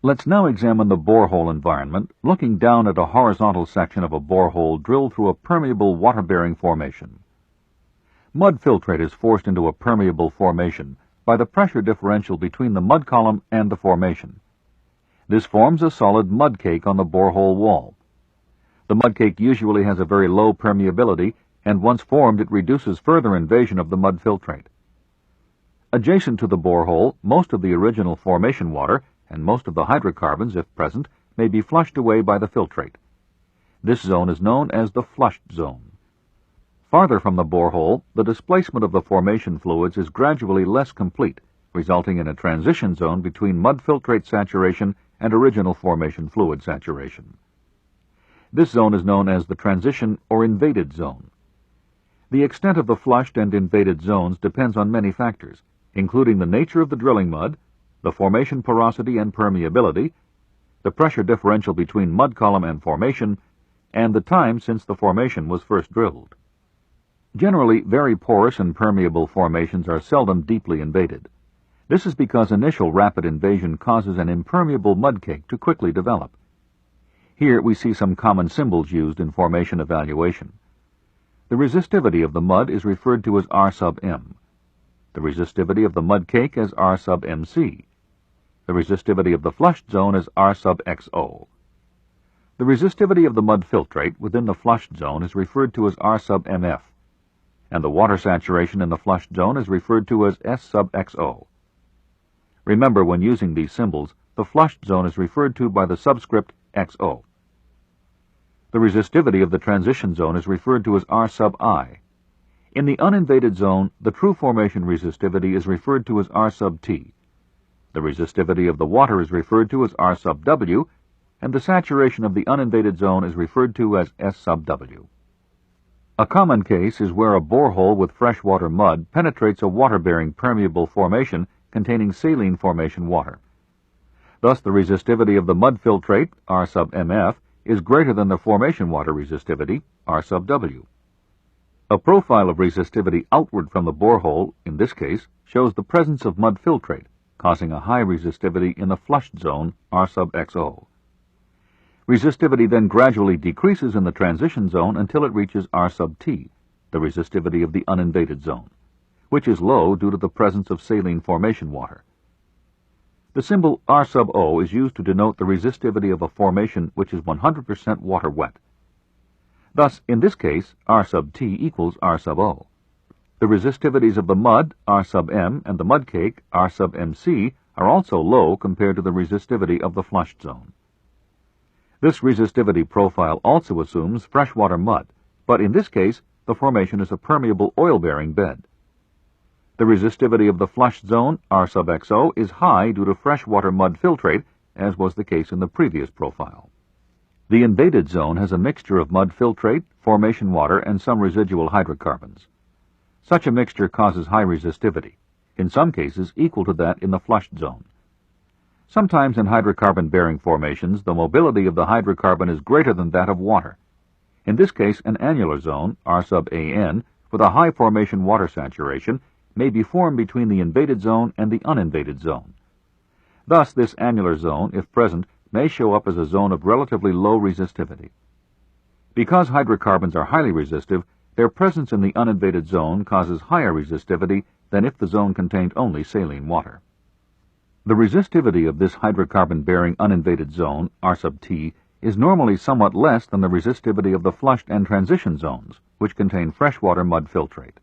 Let's now examine the borehole environment, looking down at a horizontal section of a borehole drilled through a permeable water-bearing formation. Mud filtrate is forced into a permeable formation by the pressure differential between the mud column and the formation. This forms a solid mud cake on the borehole wall. The mud cake usually has a very low permeability, and once formed it reduces further invasion of the mud filtrate. Adjacent to the borehole, most of the original formation water and most of the hydrocarbons, if present, may be flushed away by the filtrate. This zone is known as the flushed zone. Farther from the borehole, the displacement of the formation fluids is gradually less complete, resulting in a transition zone between mud filtrate saturation and original formation fluid saturation. This zone is known as the transition or invaded zone. The extent of the flushed and invaded zones depends on many factors, including the nature of the drilling mud, the formation porosity and permeability, the pressure differential between mud column and formation, and the time since the formation was first drilled. Generally, very porous and permeable formations are seldom deeply invaded. This is because initial rapid invasion causes an impermeable mud cake to quickly develop. Here we see some common symbols used in formation evaluation. The resistivity of the mud is referred to as R sub m. The resistivity of the mud cake as R sub mc. The resistivity of the flushed zone as R sub xo. The resistivity of the mud filtrate within the flushed zone is referred to as R sub mf, and the water saturation in the flushed zone is referred to as S sub xo. Remember, when using these symbols, the flushed zone is referred to by the subscript xo. The resistivity of the transition zone is referred to as R sub I. In the uninvaded zone, the true formation resistivity is referred to as R sub T. The resistivity of the water is referred to as R sub W, and the saturation of the uninvaded zone is referred to as S sub W. A common case is where a borehole with freshwater mud penetrates a water-bearing permeable formation containing saline formation water. Thus, the resistivity of the mud filtrate, R sub mf, is greater than the formation water resistivity, R sub W. A profile of resistivity outward from the borehole, in this case, shows the presence of mud filtrate, causing a high resistivity in the flushed zone, R sub xo. Resistivity then gradually decreases in the transition zone until it reaches R sub T, the resistivity of the uninvaded zone, which is low due to the presence of saline formation water. The symbol R sub O is used to denote the resistivity of a formation which is 100% water wet. Thus, in this case, R sub T equals R sub O. The resistivities of the mud, R sub M, and the mud cake, R sub MC, are also low compared to the resistivity of the flushed zone. This resistivity profile also assumes freshwater mud, but in this case, the formation is a permeable oil-bearing bed. The resistivity of the flushed zone, R sub XO, is high due to freshwater mud filtrate, as was the case in the previous profile. The invaded zone has a mixture of mud filtrate, formation water, and some residual hydrocarbons. Such a mixture causes high resistivity, in some cases equal to that in the flushed zone. Sometimes in hydrocarbon-bearing formations, the mobility of the hydrocarbon is greater than that of water. In this case, an annular zone, R sub AN, with a high formation water saturation, may be formed between the invaded zone and the uninvaded zone. Thus, this annular zone, if present, may show up as a zone of relatively low resistivity. Because hydrocarbons are highly resistive, their presence in the uninvaded zone causes higher resistivity than if the zone contained only saline water. The resistivity of this hydrocarbon-bearing uninvaded zone, R sub T, is normally somewhat less than the resistivity of the flushed and transition zones, which contain freshwater mud filtrate.